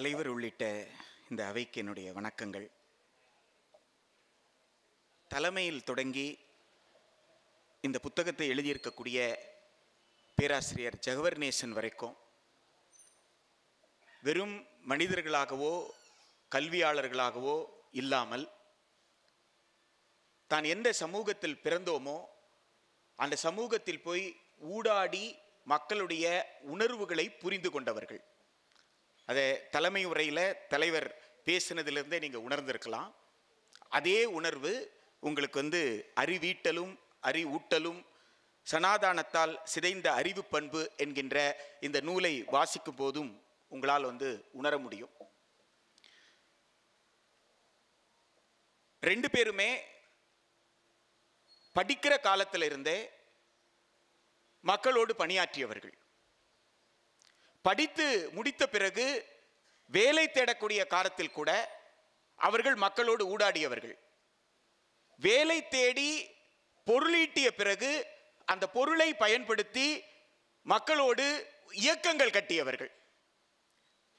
தலைவர் உள்ளிட்ட இந்த அவைக்கு என்னுடைய வணக்கங்கள். தலைமையில் தொடங்கி இந்த புத்தகத்தை எழுதியிருக்கக்கூடிய பேராசிரியர் ஜகவர்நேசன் வரைக்கும் வெறும் மனிதர்களாகவோ கல்வியாளர்களாகவோ இல்லாமல் தான் எந்த சமூகத்தில் பிறந்தோமோ அந்த சமூகத்தில் போய் ஊடாடி மக்களுடைய உணர்வுகளை புரிந்து கொண்டவர்கள். அதை தலைமை உரையில் தலைவர் பேசினதிலிருந்தே நீங்கள் உணர்ந்திருக்கலாம். அதே உணர்வு உங்களுக்கு அறிவீட்டலும் அறிவூட்டலும் சனாதானத்தால் சிதைந்த அறிவு பண்பு என்கின்ற இந்த நூலை வாசிக்கும் போதும் உங்களால் உணர முடியும். ரெண்டு பேருமே படிக்கிற காலத்தில் இருந்தே மக்களோடு பணியாற்றியவர்கள். படித்து முடித்த பிறகு வேலை தேடக்கூடிய காலத்தில் கூட அவர்கள் மக்களோடு ஊடாடியவர்கள். வேலை தேடி பொருளீட்டிய பிறகு அந்த பொருளை பயன்படுத்தி மக்களோடு இயக்கங்கள் கட்டியவர்கள்.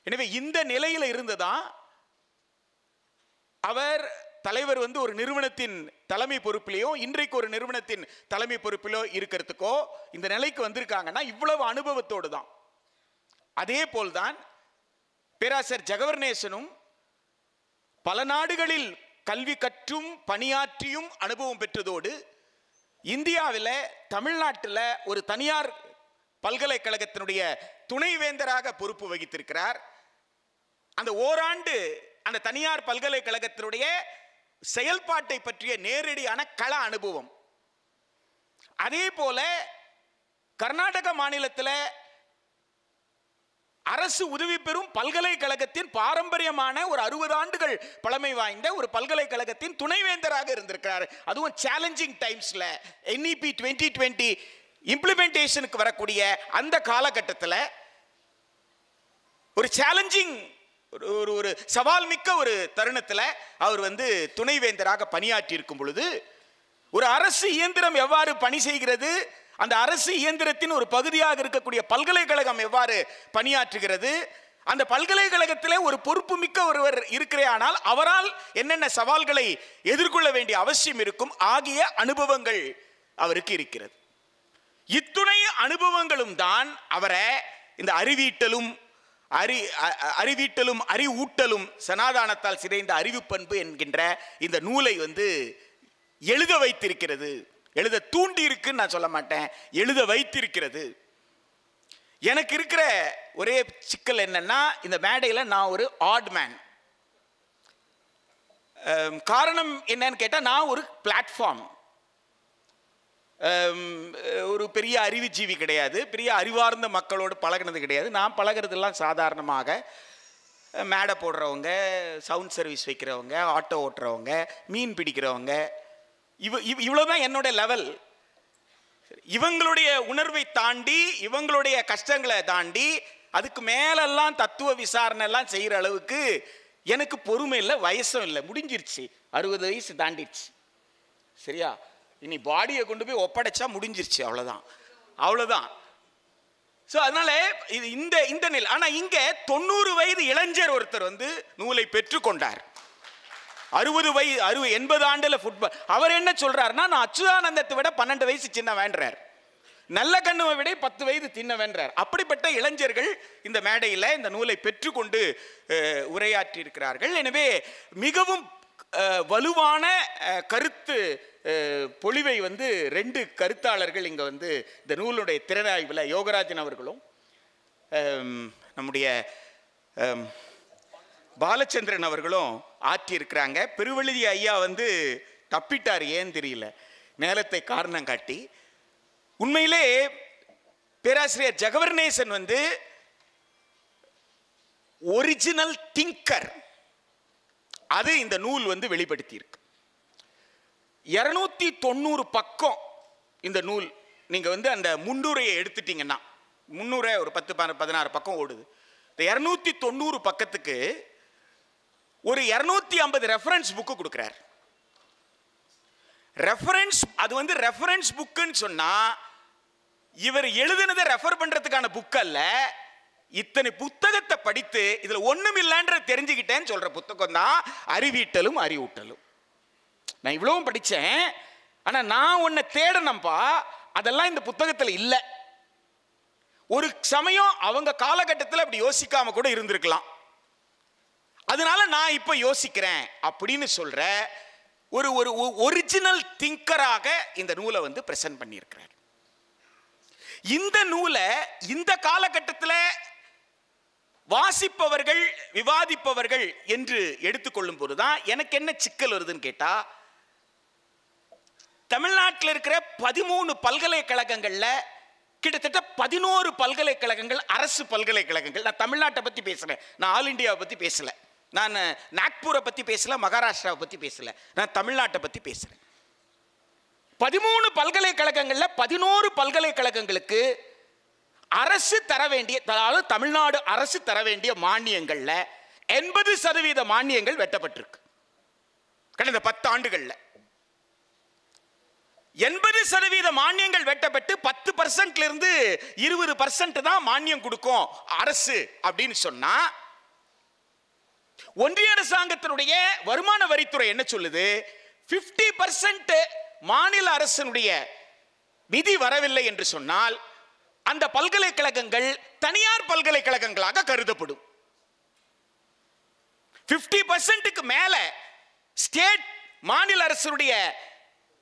எனவே இந்த நிலையில் இருந்துதான் அவர் தலைவர் ஒரு நிறுவனத்தின் தலைமை பொறுப்பிலேயோ இன்றைக்கு ஒரு நிறுவனத்தின் தலைமை பொறுப்பிலோ இருக்கிறதுக்கோ இந்த நிலைக்கு வந்திருக்காங்கன்னா இவ்வளவு அனுபவத்தோடு தான். அதே போல்தான் பேராசிரியர் ஜகவர்நேசனும் பல நாடுகளில் கல்வி கற்றும் பணியாற்றியும் அனுபவம் பெற்றதோடு இந்தியாவில் தமிழ்நாட்டில் ஒரு தனியார் பல்கலைக்கழகத்தினுடைய துணைவேந்தராக பொறுப்பு வகித்திருக்கிறார். அந்த ஓராண்டு அந்த தனியார் பல்கலைக்கழகத்தினுடைய செயல்பாட்டை பற்றிய நேரடியான கள அனுபவம். அதே போல கர்நாடக மாநிலத்தில் அரசு உதவி பெறும் பல்கலைக்கழகத்தின் பாரம்பரியமான ஒரு 60 ஆண்டுகள் பழமை வாய்ந்த ஒரு பல்கலைக்கழகத்தின் துணைவேந்தராக இருந்திருக்கிறார். அதுவும் சேலஞ்சிங் டைம்ஸ்ல NEP 2020 இம்ப்ளிமெண்டேஷனுக்கு வரக்கூடிய அந்த காலகட்டத்தில் ஒரு சேலஞ்சிங் ஒரு சவால் மிக்க ஒரு தருணத்தில் அவர் துணைவேந்தராக பணியாற்றி இருக்கும் பொழுது ஒரு அரசு இயந்திரம் எவ்வாறு பணி செய்கிறது, அந்த அரசு இயந்திரத்தின் ஒரு பகுதியாக இருக்கக்கூடிய பல்கலைக்கழகம் எவ்வாறு பணியாற்றுகிறது, அந்த பல்கலைக்கழகத்தில் ஒரு பொறுப்பு மிக்க ஒருவர் இருக்கிறானால் அவரால் என்னென்ன சவால்களை எதிர்கொள்ள வேண்டிய அவசியம் இருக்கும் ஆகிய அனுபவங்கள் அவருக்கு இருக்கிறது. இத்துணை அனுபவங்களும் தான் அவரை இந்த அறிவீட்டலும் அறிவூட்டலும் சனாதானத்தால் சிதைந்த அறிவு பண்பு என்கின்ற இந்த நூலை எழுத வைத்திருக்கிறது. எழுத தூண்டி இருக்குன்னு நான் சொல்ல மாட்டேன், எழுத வைத்திருக்கிறது. எனக்கு இருக்கிற ஒரே சிக்கல் என்னன்னா, இந்த மேடையில் நான் ஒரு ஆட் மேன். காரணம் என்னன்னு கேட்டால், நான் ஒரு பிளாட்ஃபார்ம், ஒரு பெரிய அறிவுஜீவி கிடையாது, பெரிய அறிவார்ந்த மக்களோடு பழகினது கிடையாது. நான் பழகிறதுலாம் சாதாரணமாக மேடை போடுறவங்க, சவுண்ட் சர்வீஸ் வைக்கிறவங்க, ஆட்டோ ஓட்டுறவங்க, மீன் பிடிக்கிறவங்க, இவ்வளவுதான் என்னோட லெவல். இவங்களுடைய உணர்வை தாண்டி இவங்களுடைய கஷ்டங்களை தாண்டி அதுக்கு மேலெல்லாம் தத்துவ விசாரணை எல்லாம் செய்கிற அளவுக்கு எனக்கு பொறுமை இல்லை, வயசும் இல்லை, முடிஞ்சிருச்சு. 60 வயசு தாண்டிடுச்சு. சரியா? இனி பாடியை கொண்டு போய் ஒப்படைச்சா முடிஞ்சிருச்சு, அவ்வளோதான். ஸோ அதனால இது இந்த நிலை. ஆனால் இங்கே 90 வயது இளைஞர் ஒருத்தர் நூலை பெற்றுக்கொண்டார். 80 ஆண்டுல ஃபுட்பால். அவர் என்ன சொல்றாருன்னா, நான் அச்சுதானந்தத்தை விட 12 வயசு சின்ன வேண்டார், நல்ல கண்ணுவை விட 10 வயது தின்ன வேண்டார். அப்படிப்பட்ட இளைஞர்கள் இந்த மேடையில் இந்த நூலை பெற்றுக்கொண்டு உரையாற்றி இருக்கிறார்கள். எனவே மிகவும் வலுவான கருத்து பொழிவை 2 கருத்தாளர்கள் இங்கே இந்த நூலுடைய திறனாய்வில் யோகராஜன் அவர்களும் நம்முடைய பாலச்சந்திரன் அவர்களும் ஆற்றி இருக்கிறாங்க. பெருவெழுதி ஐயா தப்பிட்டார், ஏன் தெரியல, நேரத்தை காரணம் காட்டி. உண்மையிலே பேராசிரியர் ஜகவர்நேசன் ஒரிஜினல் திங்கர். அது இந்த நூல் வெளிப்படுத்தி இருக்கு. 290 பக்கம் இந்த நூல். நீங்க அந்த முன்னுரையை எடுத்துட்டீங்கன்னா, முன்னுரை ஒரு 10-16 பக்கம் ஓடுது. இந்த 290 பக்கத்துக்கு ஒரு 250 ரெஃபரன்ஸ் புக்கு கொடுக்கிறார். ரெஃபரன்ஸ் அது ரெஃபரன்ஸ் புக்குன்னு சொன்னா இவர் எழுதுனதை ரெஃபர் பண்றதுக்கான புக் அல்ல, இத்தனை புத்தகத்தை படித்து இதுல ஒண்ணும் இல்லைன்ற தெரிஞ்சுக்கிட்டேன்னு சொல்ற புத்தகம் தான் அறிவீட்டலும் அறிவூட்டலும். நான் இவ்வளவும் படிச்சேன், ஆனா நான் உன்னை தேடனப்பா, அதெல்லாம் இந்த புத்தகத்துல இல்லை. ஒரு சமயம் அவங்க காலகட்டத்தில் அப்படி யோசிக்காம கூட இருந்திருக்கலாம். அதனால நான் இப்ப யோசிக்கிறேன் அப்படின்னு சொல்ற ஒரு ஒரு ஒரிஜினல் திங்கராக இந்த நூலை வந்து பிரசன்ட் பண்ணியிருக்கிறார். இந்த நூலை இந்த காலகட்டத்தில் வாசிப்பவர்கள் விவாதிப்பவர்கள் என்று எடுத்துக்கொள்ளும் போதுதான் எனக்கு என்ன சிக்கல் வருதுன்னு கேட்டா, தமிழ்நாட்டில் இருக்கிற 13 பல்கலைக்கழகங்கள்ல கிட்டத்தட்ட 11 பல்கலைக்கழகங்கள் அரசு பல்கலைக்கழகங்கள். நான் தமிழ்நாட்டை பத்தி பேசுறேன், நான் ஆல் இண்டியாவை பத்தி பேசல, நான் நாக்பூரை பத்தி பேசல, மகாராஷ்டிராவை பத்தி பேசல, நான் தமிழ்நாட்டை பத்தி பேசுறேன். 13 பல்கலைக்கழகங்கள்ல 11 பல்கலைக்கழகங்களுக்கு அரசு தர வேண்டிய, அதாவது தமிழ்நாடு அரசு தர வேண்டிய மானியங்கள்ல 80% மானியங்கள் வெட்டப்பட்டிருக்கு கடந்த 10 ஆண்டுகள்ல. 80% மானியங்கள் வெட்டப்பட்டு 10% இருந்து 20% தான் மானியம் கொடுக்கும் அரசு அப்படின்னு சொன்னா, ஒன்றிய அரசாங்கத்தினுடைய வருமான வரித்துறை என்ன சொல்லுது? 50% மாநில அரசினுடைய நிதி வரவில்லை என்று சொன்னால் அந்த பல்கலைக்கழகங்கள் தனியார் பல்கலைக்கழகங்களாக கருதப்படும். 50%க்கு மேல ஸ்டேட் மாநில அரசுடைய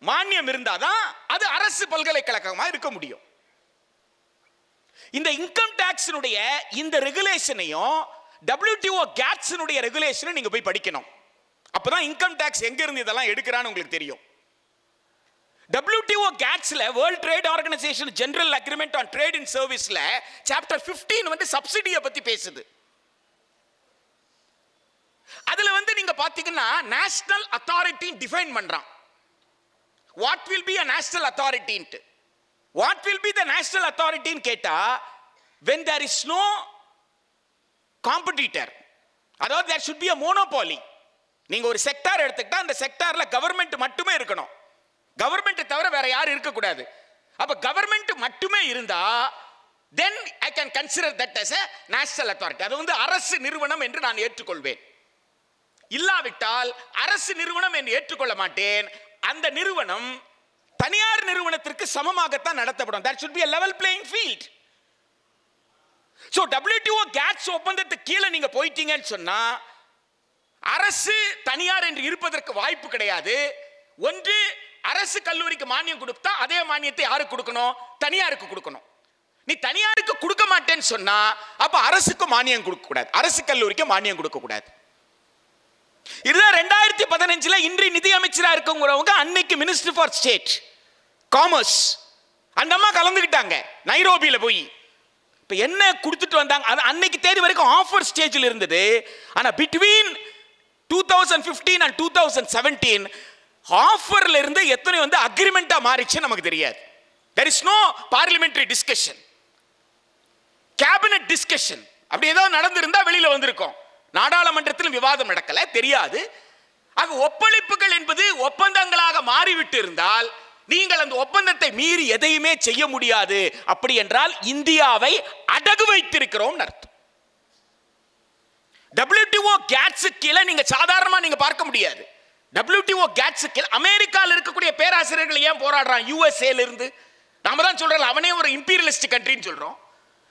மானியம் இருந்தாதான் அது அரசு பல்கலைக்கழகமா இருக்க முடியும். இந்த இன்கம் டாக்ஸினுடைய இந்த ரெகுலேஷனையும் WTO கேட்ஸினுடைய ரெகுலேஷனை நீங்க போய் படிக்கணும். அப்பதான் இன்கம் டாக்ஸ் எங்க இருந்து இதெல்லாம் எடுக்கிறான்னு உங்களுக்கு தெரியும். WTO கேட்ஸ்ல world trade organisation general agreement on trade in சர்வீஸ்ல சாப்டர் 15 வந்து சப்சிடியை பத்தி பேசுது. அதுல வந்து நீங்க பாத்தீங்கன்னா நேஷனல் அத்தாரிட்டி டிஃபைன் பண்றான். What will be a national authority? What will be the national authority in கேட்டா, when there is no competitor, அதாவது there should be a monopoly. நீங்க ஒரு செக்டார் எடுத்துக்கிட்டா அந்த செக்டார்ல கவர்மெண்ட் மட்டுமே இருக்கணும், கவர்மெண்ட் தவிர வேற யாரும் இருக்க கூடாது. அப்ப கவர்மெண்ட் மட்டுமே இருந்தா then I can consider that as a national authority. அது வந்து அரசு நிறுவனம் என்று நான் ஏற்றுக்கொள்வேன். இல்லாவிட்டால் அரசு நிறுவனம் என்று ஏற்றுக்கொள்ள மாட்டேன். அந்த நிறுவனம் தனியார் நிறுவனத்திற்கு சமமாகத்தான் நடத்தப்படும். That should be a level playing field. So WTO GATS ஒப்பந்தத்துக்கு கீழே நீங்க போயிட்டீங்கன்னு சொன்னா அரசு தனியார் என்று இருப்பதற்கு வாய்ப்பு கிடையாது. ஒன்று, அரசு கல்லூரிக்கு மானியம் கொடுத்தா அதே மானியத்தை யாருக்கு கொடுக்கணும்? தனியாருக்கு கொடுக்கணும். நீ தனியாருக்கு கொடுக்க மாட்டேன்னு சொன்னா அப்ப அரசுக்கு மானியம் கொடுக்க கூடாது, அரசு கல்லூரிக்கு மானியம் கொடுக்க கூடாது. இதுதான் 2015 இன்றைய நிதி அமைச்சரா இருக்கவங்க அன்னைக்கு மினிஸ்டர் ஃபார் ஸ்டேட் காமர்ஸ் அந்த அம்மா கலந்துக்கிட்டாங்க நைரோபியில போய். இப்ப என்ன கொடுத்துட்டு வந்தாங்க? அது அன்னைக்கு தேதி வரைக்கும் ஆஃபர் ஸ்டேஜில் இருந்தது. ஆனா பிட்வீன் 2015 and 2017 ஆஃபர்ல இருந்து எத்தனை வந்து அக்ரிமெண்டா மாறிச்சு நமக்கு தெரியாது. there is no parliamentary discussion, cabinet discussion. அப்படி ஏதாவது நடந்திருந்தா வெளியில வந்திருக்கும். நாடாளுமன்றத்திலும் விவாதம் நடக்கல, தெரியாது. ஆக ஒப்பளிப்புகள் என்பது ஒப்பந்தங்களாக மாறிவிட்டு இருந்தால் நீங்கள் அந்த ஒப்பந்தத்தை மீறி எதையுமே செய்ய முடியாது. அப்படி என்றால் இந்தியாவை அடகு வைத்திருக்கிறோம் அர்த்தம். WTO GATS கீழே நீங்க சாதாரணமா நீங்க பார்க்க முடியாது. WTO GATS கீழே அமெரிக்காவில் இருக்கக்கூடிய பேராசிரியர்கள் ஏன் போராடுறான்? USA இருந்து நாம தான் சொல்றோம் அவனே ஒரு இம்பீரியலிஸ்ட் கண்ட்ரின்னு சொல்றோம்.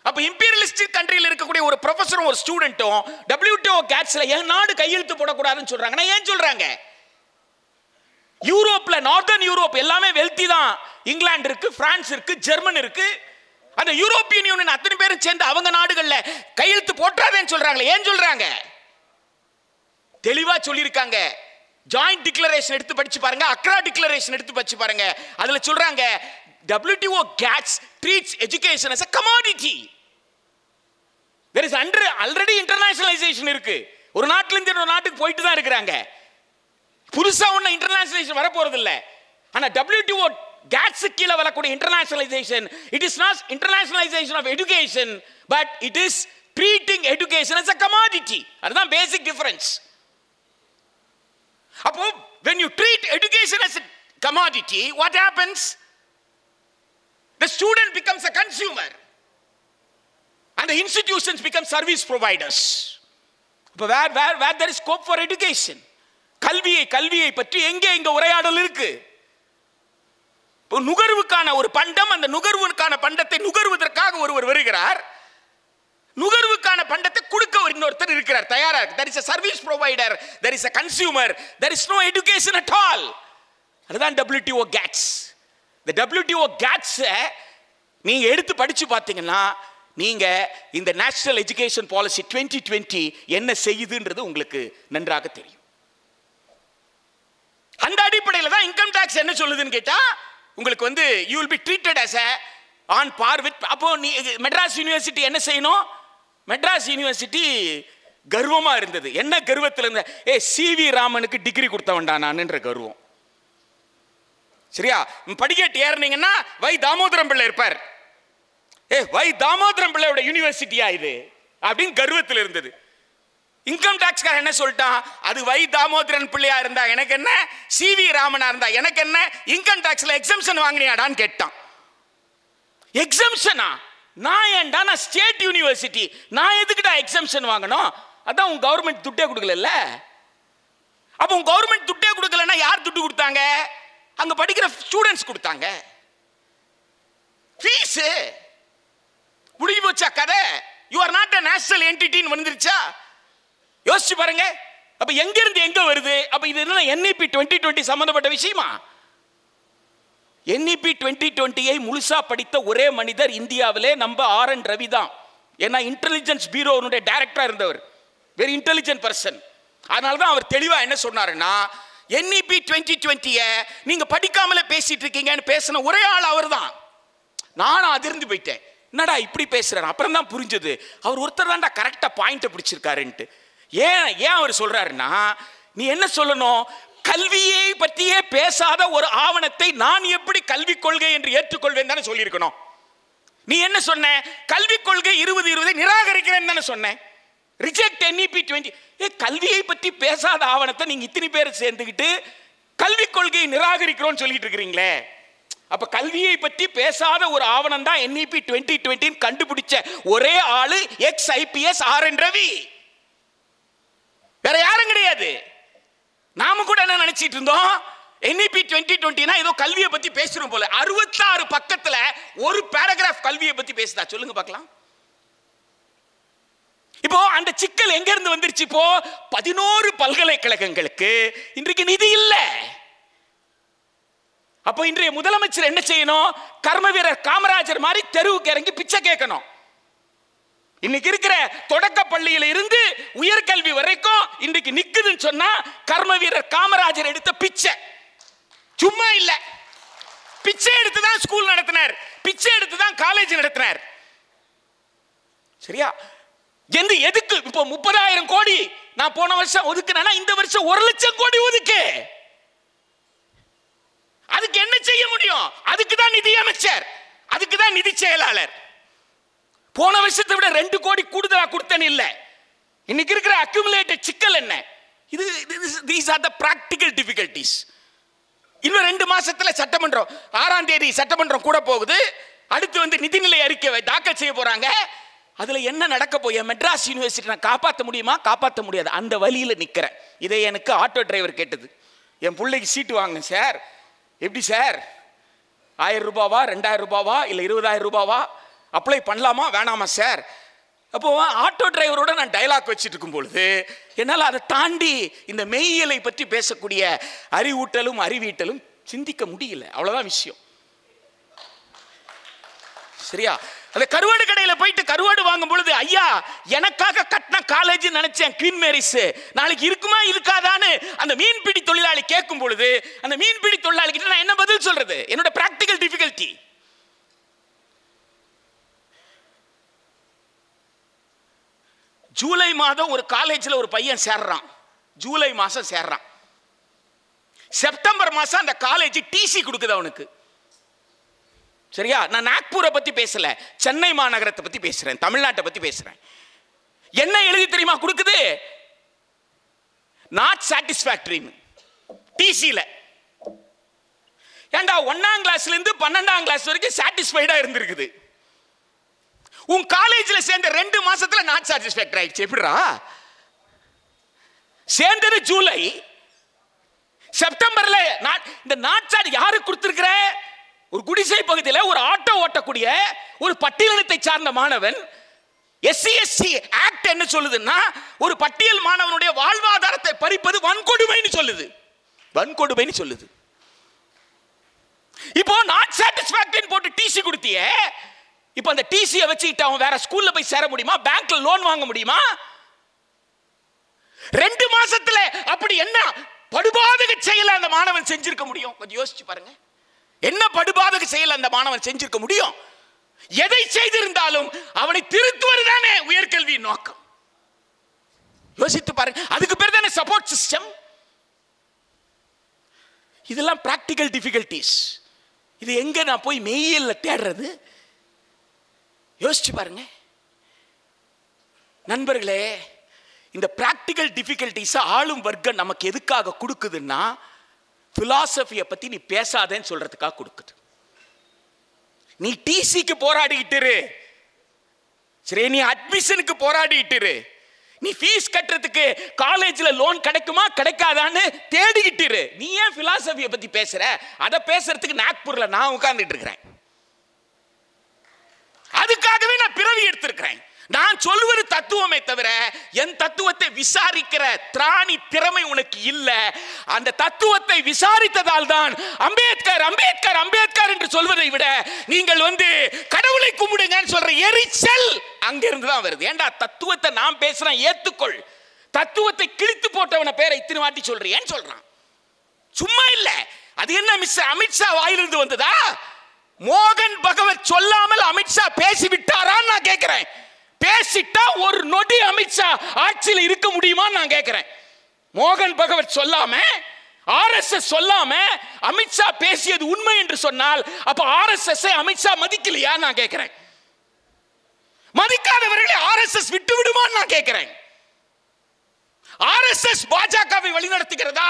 அப்ப இம்பீரியலிஸ்ட் கண்ட்ரியில் இருக்கக்கூடிய ஒரு ப்ரொஃபஸரும் ஒரு ஸ்டூடெண்ட்டும் WTO GATSல ஏன் நாடு கையெழுத்து போடக்கூடாதுன்னு சொல்றாங்கன்னா ஏன் சொல்றாங்க? யூரோப்ல நார்தர்ன் யூரோப் எல்லாமே வெல்தி தான். இங்கிலாந்து இருக்கு, பிரான்ஸ் இருக்கு, ஜெர்மன் இருக்கு. அந்த யூரோப்பியன் யூனியன் அத்தனை பேரும் சேர்ந்து அவங்க நாடுகள்ல கையெழுத்து போட்டாதேன்னு சொல்றாங்களே ஏன் சொல்றாங்க? தெளிவா சொல்லியிருக்காங்க. ஜாயிண்ட் டிக்ளரேஷன் எடுத்து படிச்சு பாருங்க, அக்ரா டிக்ளரேஷன் எடுத்து படிச்சு பாருங்க. அதுல சொல்றாங்க WTO GATS treats education as a commodity. There is already internationalization இருக்கு. ஒரு நாட்டுல இருந்து ஒரு நாட்டுக்கு போயிட்டு தான் இருக்கிறாங்க. புதுசா ஒண்ணு இன்டர்நேஷனலைசேஷன் வர போறது இல்ல. ஆனா WTO GATS கீழ வரக்கூடிய internationalisation, it is not internationalization of education, but it is treating education as a commodity. அதுதான் basic difference. அப்போ when you treat education as a commodity, what happens? The student becomes a consumer. and the institutions become service providers. Where there is scope for education, கல்வியை பற்றி எங்க உரையாடல் இருக்கு? நுகர்வுக்கான ஒரு பண்டம், அந்த நுகர்வுக்கான பண்டத்தை நுகர்வதற்காக ஒருவர் வருகிறார், நுகர்வுக்கான பண்டத்தை கொடுக்க ஒரு இன்னொருத்தர் இருக்கிறார், தயாரா இருக்கு. there is a service provider, there is a consumer, there is no education at all. அதுதான் WTO GATS. the WTO GATS நீங்க எடுத்து படிச்சு பார்த்தீங்கன்னா நீங்க இந்த நேஷனல் எஜுகேஷன் பாலிசி 2020 என்ன செய்யுதுன்றது உங்களுக்கு நன்றாக தெரியும். அந்த அடிப்படையில் தான் இன்கம் டாக்ஸ் என்ன சொல்லுதுன்னு கேட்டா, உங்களுக்கு வந்து you will be treated as a on par with. அப்போ நீ மெட்ராஸ் யூனிவர்சிட்டி என்ன செய்யணும்? மெட்ராஸ் யூனிவர்சிட்டி கர்வமா இருந்தது. என்ன கர்வத்தில் இருந்த? CV ராமனுக்கு டிகிரி கொடுத்தவன்டா நான்ன்ற கர்வம். சரியா? படிக்கட்டு ஏறினீங்கன்னா வை தாமோதரம் பிள்ளை இருப்பார். வை தாமோதரம் பிள்ளையோட யூனிவர்சிட்டியா இது அப்படின்னு கர்வத்தில் இருந்தது. இன்கம் டாக்ஸ்காரன் என்ன சொல்லிட்டான்? அது வை தாமோதரன் பிள்ளையா இருந்தா எனக்கு என்ன, CV ராமனா இருந்தா எனக்கு என்ன, இன்கம் டாக்ஸ்ல எக்ஸம்ஷன் வாங்கினியாடான்னு கேட்டான். எக்ஸம்ஷனா? நான் ஏன்டா, நான் ஸ்டேட் யூனிவர்சிட்டி, நான் எதுக்குடா எக்ஸம்ஷன் வாங்கணும்? அதான் உங்க கவர்மெண்ட் துட்டே கொடுக்கல. அப்ப உங்க கவர்மெண்ட் துட்டே கொடுக்கலன்னா யார் துட்டு கொடுத்தாங்க? அங்க படிக்கிற ஸ்டூடெண்ட்ஸ் கொடுத்தாங்க. ஃபீஸ் முடிஞ்சு போச்சா கதை? You are not a national entity வந்துருச்சா? யோசிச்சு பாருங்க. அப்ப எங்க இருந்து எங்க வருது? அப்ப இது என்ன NEP 2020 சம்பந்தப்பட்ட விஷயமா? NEP 2020 முழுசா படித்த ஒரே மனிதர் இந்தியாவிலே நம்ம RN ரவி தான். ஏன்னா இன்டெலிஜென்ஸ் பியூரோனுடைய டைரக்டரா இருந்தவர், வெரி இன்டெலிஜென்ட் பர்சன். அதனால தான் அவர் தெளிவா என்ன சொன்னாருன்னா, NEP 2020 நீங்க படிக்காமலே பேசிட்டு இருக்கீங்கன்னு பேசின ஒரே ஆள் அவர் தான். நானும் அதிர்ந்து போயிட்டேன், என்னடா இப்படி பேசுறாரு. அப்புறம் தான் புரிஞ்சது அவர் ஒருத்தர் தான்டா கரெக்டா பாயிண்ட் பிடிச்சிருக்காருன்ட்டு. ஏன் அவர் சொல்றாருன்னா, நீ என்ன சொல்லணும்? கல்வியை பற்றியே பேசாத ஒரு ஆவணத்தை நான் எப்படி கல்விக் கொள்கை என்று ஏற்றுக்கொள்வேன் தானே சொல்லியிருக்கணும். நீ என்ன சொன்ன? கல்விக் கொள்கை 2020 நிராகரிக்கிறேன் தானே சொன்னேன். Reject NEP 20. கல்வியை பற்றி பேசாத ஆவணத்தை நீங்க இத்தனை பேர் சேர்ந்துக்கிட்டு கல்விக் கொள்கையை நிராகரிக்கிறோம்னு சொல்லிட்டு இருக்கிறீங்களே. அப்ப கல்வியை பற்றி பேசாத ஒரு ஆவணம் தான் NEP 2020 கண்டுபிடிச்ச ஒரே ஆளு ex-IPS RN ரவி, வேற யாரும் கிடையாது. நாம கூட என்ன நினைச்சிட்டு இருந்தோம், NEP 2020 ஏதோ கல்வியை பத்தி பேசுறோம் போல. 66 பக்கத்துல ஒரு பேராகிராஃப் கல்வியை பத்தி பேசுதா? சொல்லுங்க பார்க்கலாம். இப்போ அந்த சிக்கல் எங்க இருந்து வந்துருச்சு? இப்போ 11 பல்கலைக்கழகங்களுக்கு இன்றைக்கு நிதி இல்ல. அப்போ இன்றைய முதலமைச்சர் என்ன செய்யணும்? கர்ம வீரர் காமராஜர் மாதிரி தெருவுக்கு இறங்கி பிச்சை கேட்கணும். இன்னைக்கு இருக்கிற தொடக்க பள்ளியில இருந்து உயர்கல்வி வரைக்கும் இன்றைக்கு நிக்குதுன்னு சொன்னா கர்ம வீரர் காமராஜர் எடுத்த பிச்சை சும்மா இல்ல. பிச்சை எடுத்து தான் ஸ்கூல் நடத்தினார், பிச்சை எடுத்து தான் காலேஜ் நடத்தினார். சரியா? எதுக்கு இப்போ 30,000 கோடி நான் போன வருஷம் ஒதுக்குனா இந்த வருஷம் 1,00,000 கோடி ஒதுக்கு. அதுக்கு என்ன செய்ய முடியும்? அதுக்கு தான் நிதி அமைச்சர், அதுக்கு தான் நிதி செயலாளர். போன வருஷத்தை விட 2 கோடி கூடுதலா கொடுத்தேன் இல்ல. இன்னைக்கு இருக்கிற அக்யூமுலேட்டட் சிக்கல் என்ன? these are the practical difficulties. இன்னும் 2 மாசத்துல சட்டமன்றம் 6ஆம் தேதி சட்டமன்றம் கூட போகுது. அடுத்து வந்து நிதிநிலை அறிக்கை தாக்கல் செய்ய போறாங்க. அதுல என்ன நடக்க போய் மெட்ராஸ் யூனிவர்சிட்டி நான் காப்பாற்ற முடியுமா? காப்பாற்ற முடியாது. அந்த வழியில நிக்கிறேன். இதை எனக்கு ஆட்டோ டிரைவர் கேட்டது. என் பிள்ளைக்கு சீட்டு வாங்க சார், எப்படி சார் 1000 ரூபாவா 2000 ரூபாவா இல்ல 20,000 ரூபாவா அப்ளை பண்ணலாமா வேணாமா சார்? அப்போ ஆட்டோ டிரைவரோட நான் டைலாக் வச்சுட்டு இருக்கும் பொழுது என்னால் அதை தாண்டி இந்த மெய்யியலை பற்றி பேசக்கூடிய அறிவூட்டலும் அறிவீட்டலும் சிந்திக்க முடியல. அவ்வளவுதான் விஷயம். சரியா? அந்த கருவாடு கடையில போயிட்டு கருவாடு வாங்கும் பொழுது, ஐயா எனக்காக கட்டின காலேஜ் நினைச்சேன் குவீன் மேரிஸ், நாளைக்கு இருக்குமா இருக்காதான்னு அந்த மீன்பிடி தொழிலாளி கேட்கும் பொழுது அந்த மீன்பிடி தொழிலாளி கிட்ட நான் என்ன பதில் சொல்றது? என்னோட பிராக்டிகல் டிஃபிகல்ட்டி. ஜூலை மாதம் ஒரு காலேஜில் ஒரு பையன் சேர்றான். ஜூலை மாசம் சேர்றான். செப்டம்பர் மாசம் அந்த காலேஜ் டிசி கொடுக்குது அவனுக்கு. சரியா? நான் நாக்பூரை பத்தி பேசல, சென்னை மாநகரத்தை பத்தி பேசுறேன், தமிழ்நாட்டை பத்தி பேசுறேன். என்ன எழுதி தெரியுமா கொடுக்குது? நாட் சாட்டிஸ்ஃபேக்டரின்னு டிசில. ஏண்டா 1ஆம் கிளாஸ்ல இருந்து 12ஆம் கிளாஸ் வரைக்கும் சாட்டிஸ்ஃபைடா இருந்திருக்குது. உன் காலேஜில் சேர்ந்த 2 மாசத்துல நாட் சாட்டிஸ்ஃபேக்டரி ஆயிடுச்சு. எப்படிடா? சேர்ந்தது ஜூலை, செப்டம்பர்ல இந்த நாட் சாட் யாருக்கு கொடுத்திருக்கிற? ஒரு குடிசை பகுதியில் ஒரு ஆட்டோ ஓட்டக்கூடிய ஒரு பட்டியலினத்தை சார்ந்த மாணவன். SC/ST ஆக்ட் என்ன சொல்லுதுன்னா, ஒரு பட்டியல் மாணவனுடைய வாழ்வாதாரத்தை பறிப்பது வன்கொடுமைன்னு சொல்லுது. வன்கொடுமைன்னு சொல்லுது. இப்போ நாட் சாட்டிஸ்ஃபேக்டரி போட்டு டிசி கொடுத்தியே, இப்போ அந்த டிசியை வச்சுக்கிட்டு அவன் வேற ஸ்கூல்ல போய் சேர முடியுமா? பேங்க்ல லோன் வாங்க முடியுமா? 2 மாசத்துல அப்படி என்ன படுபாதக செயலை அந்த மாணவன் செஞ்சிருக்க முடியும்? கொஞ்சம் யோசிச்சு பாருங்க. என்ன படுபாதக செயலை அந்த மாணவன் செஞ்சிருக்க முடியும்? எதை செய்திருந்தாலும் அவனை திருத்துவதுதானே உயர்கல்வி நோக்கம். யோசித்து பாருங்க. அதுக்கு பேர் தானே சப்போர்ட் சிஸ்டம். இதெல்லாம் பிராக்டிகல் டிஃபிகல்டிஸ். இது எங்க நான் போய் மெய்யியல்ல தேடுறது? யோசிச்சு பாருங்க நண்பர்களே. இந்த பிராக்டிகல் டிஃபிகல்டிஸ் ஆளும் வர்க்கம் நமக்கு எதுக்காக கொடுக்குதுன்னா, பிலாசபியை பத்தி நீ பேசாதேன்னு சொல்றதுக்காக கொடுக்குது. நீ டிசிக்கு போராடிட்டு, சரி, நீ அட்மிஷனுக்கு போராடிட்டு, நீ ஃபீஸ் கட்டுறதுக்கு காலேஜ்ல லோன் கிடைக்குமா கிடைக்காதான்னு தேடிக்கிட்டு, நீ ஏன் பிலாசபியை பத்தி பேசுற? அதை பேசுறதுக்கு நாக்பூர்ல நான் உட்கார்ந்துட்டு இருக்கிறேன். அதுக்காகவே நான் பிறவி எடுத்திருக்கிறேன். நான் சொல்வது தத்துவமே தவிர என் தத்துவத்தை விசாரிக்கிற திராணி திறமை உனக்கு இல்ல. அந்த தத்துவத்தை விசாரித்ததால் தான் அம்பேத்கர் அம்பேத்கர் அம்பேத்கர் என்று சொல்வதை விட நீங்கள் கடவுளை கும்பிடுங்கன்னு சொல்ற எரிச்சல் அங்கிருந்து தான் வருது. ஏண்டா, தத்துவத்தை நான் பேசுறேன், ஏத்துக்கொள். தத்துவத்தை கிழித்து போட்டவன பேரை இத்தனை வாட்டி சொல்றேன்னு சொல்றான். சும்மா இல்ல. அது என்ன மிஸ்டர் அமித்ஷா வாயிலிருந்து வந்ததா? மோகன் பகவத் சொல்லாமல் அமித்ஷா பேசிவிட்டாரான்னு நான் கேட்கிறேன். பேசிட்டா ஒரு நொடி அமித்ஷா ஆட்சியில் இருக்க முடியுமா நான் கேட்கிறேன். மோகன் பகவத் சொல்லாம, RSS சொல்லாம அமித்ஷா பேசியது உண்மை என்று சொன்னால் அப்ப RSS அமித்ஷா மதிக்கலையா நான் கேட்கிறேன். மதிக்காதவர்களை RSS விட்டு விடுமான்னு நான் கேட்கிறேன். RSS பாஜகவை வழிநடத்துகிறதா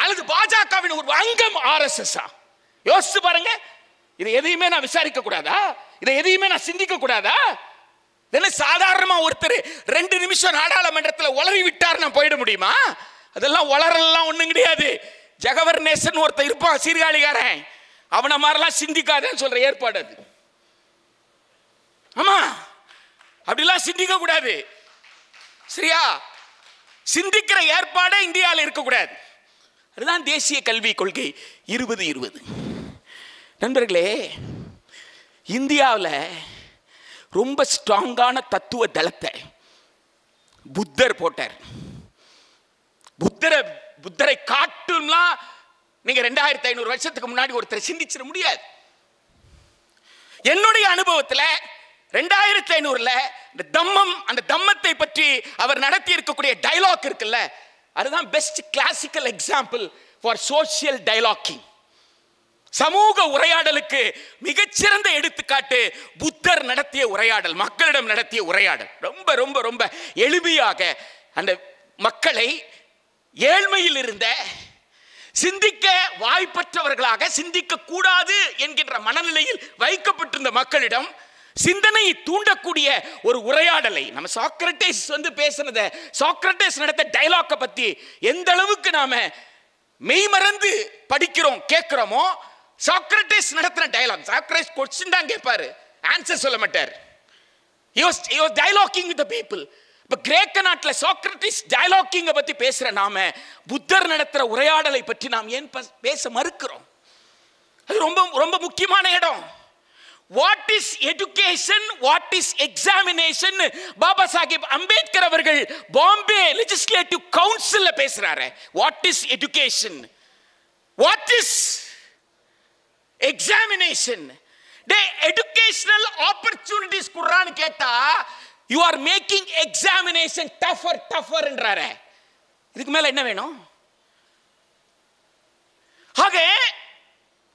அல்லது பாஜகவின் ஒரு அங்கம் RSS? யோசிச்சு பாருங்க. இதை எதையுமே நான் விசாரிக்க கூடாதா? இதை எதையுமே நான் சிந்திக்க கூடாதா? சாதாரணமா ஒருத்தர் 2 நிமிஷம் நாடாளுமன்றத்தில் உளறி விட்டார், நான் போயிட முடியுமா? அதெல்லாம் உளறலாம் ஒண்ணும் கிடையாது. ஜெகவர்நேசன் ஒருத்தர் இருப்பான், சீர்காழிகாரன். அவனை மாதிரிலாம் சிந்திக்காதேன்னு சொல்ற ஏற்பாடு அது. ஆமா, அப்படிலாம் சிந்திக்க கூடாது. சரியா? சிந்திக்கிற ஏற்பாடே இந்தியாவில் இருக்கக்கூடாது. அதுதான் தேசிய கல்விக் கொள்கை 2020. நண்பர்களே, இந்தியாவில் ரொம்ப ஸ்ட்ராங்கான தத்துவ தளத்தை புத்தர் போட்டார். புத்தரை காட்டும்லாம் நீங்க 2500 வருஷத்துக்கு முன்னாடி ஒருத்தரை சிந்திச்சிட முடியாது. என்னுடைய அனுபவத்தில் 2500ல இந்த தம்மம், அந்த தம்மத்தை பற்றி அவர் நடத்தி இருக்கக்கூடிய டயலாக் இருக்குல்ல, அதுதான் best classical example for social dialoguing. சமூக உரையாடலுக்கு மிகச்சிறந்த எடுத்துக்காட்டு புத்தர் நடத்திய உரையாடல், மக்களிடம் நடத்திய உரையாடல். ரொம்ப ரொம்ப ரொம்ப எளிமையாக அந்த மக்களை ஏழ்மையில் இருந்த, சிந்திக்க வாய்ப்பற்றவர்களாக, சிந்திக்க கூடாது என்கின்ற மனநிலையில் வைக்கப்பட்டிருந்த மக்களிடம் சிந்தனையை தூண்டக்கூடிய ஒரு உரையாடலை, நம்ம சாக்ரட்டிஸ் பேசினத, சாக்ரட்டிஸ் நடத்த டயலாக்கை பத்தி எந்த அளவுக்கு நாம மெய்மறந்து படிக்கிறோம் கேட்கிறோமோ, சாக்ரட்டிஸ் நடத்தின டயலாக். சாக்ரட்டிஸ் क्वेश्चन தான் கேட்பாரு, ஆன்சர் சொல்ல மாட்டார். he was dialoguing with the people. இப்ப கிரேக்க நாட்டில் சாக்ரட்டிஸ் டயலாக்கிங் பத்தி பேசுற நாம புத்தர் நடத்துற உரையாடலை பற்றி நாம் ஏன் பேச மறுக்கிறோம்? அது ரொம்ப ரொம்ப முக்கியமான இடம். What is education, what is examination? Baba Sahib Ambedkar அவர்கள் பாம்பே லெஜிஸ்லேட்டிவ் கவுன்சில்ல பேசுறாரு. What is education, what is examination? Educational opportunities குர்ஆன் கேட்டா you are making examination tougher என்றாரு. இதுக்கு மேல என்ன வேணும்? ஆக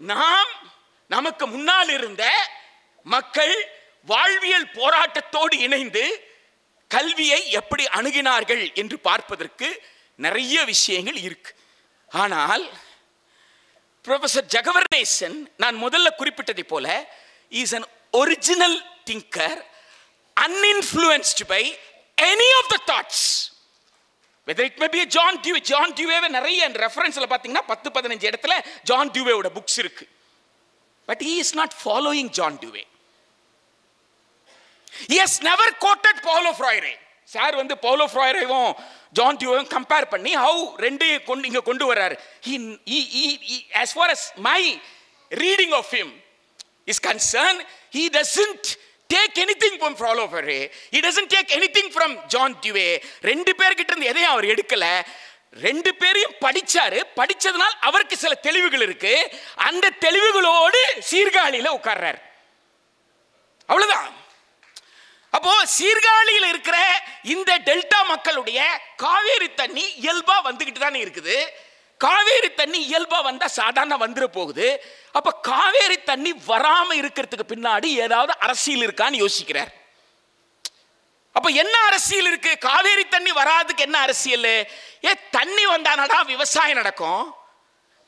நாம் நமக்கு முன்னால் இருந்த மக்கள் வாழ்வியல் போராட்டத்தோடு இணைந்து கல்வியை எப்படி அணுகினார்கள் என்று பார்ப்பதற்கு நிறைய விஷயங்கள் இருக்கு. ஆனால் ப்ரொஃபசர் ஜெகவர்நேசன், நான் முதல்ல குறிப்பிட்டதை போல, is an original thinker, uninfluenced by any of the thoughts, whether it may be a John Dewey. John Dewey நிறைய ரெஃபரன்ஸ்ல பாத்தீங்கன்னா 10-15 இடத்துல ஜான் டியூவேவோட புக்ஸ் இருக்கு. But he is not following John Dewey. He has never quoted Paulo Freire. Sir வந்து பவுலோ ஃப்ராயரையும் John டியூவையும் compare பண்ணி how ரெண்டு இங்க கொண்டு வர்றாரு. As far as my reading of him is concerned, he doesn't take anything from Paulo Freire. He doesn't take anything from John Dewey. ரெண்டு பேர்கிட்ட இருந்து எதையும் அவர் எடுக்கல. ரெண்டு பேரையும் படிச்சாரு. படிச்சதுனால அவருக்கு சில தெளிவுகள் இருக்கு. அந்த தெளிவுகளோடு சீர்காழியில உட்கார்றாரு. அவ்வளவுதான். அப்போ சீர்காழியில் இருக்கிற இந்த டெல்டா மக்களுடைய காவேரி தண்ணி இயல்பா வந்துகிட்டு தானே இருக்குது. காவேரி தண்ணி இயல்பா வந்தா சாதாரண வந்துட போகுது. அப்ப காவேரி தண்ணி வராம இருக்கிறதுக்கு பின்னாடி ஏதாவது அரசியல் இருக்கான்னு யோசிக்கிறார். அப்ப என்ன அரசியல் இருக்கு? காவேரி தண்ணி வராதுக்கு என்ன அரசியல்? தண்ணி வந்தானடா விவசாயம் நடக்கும்.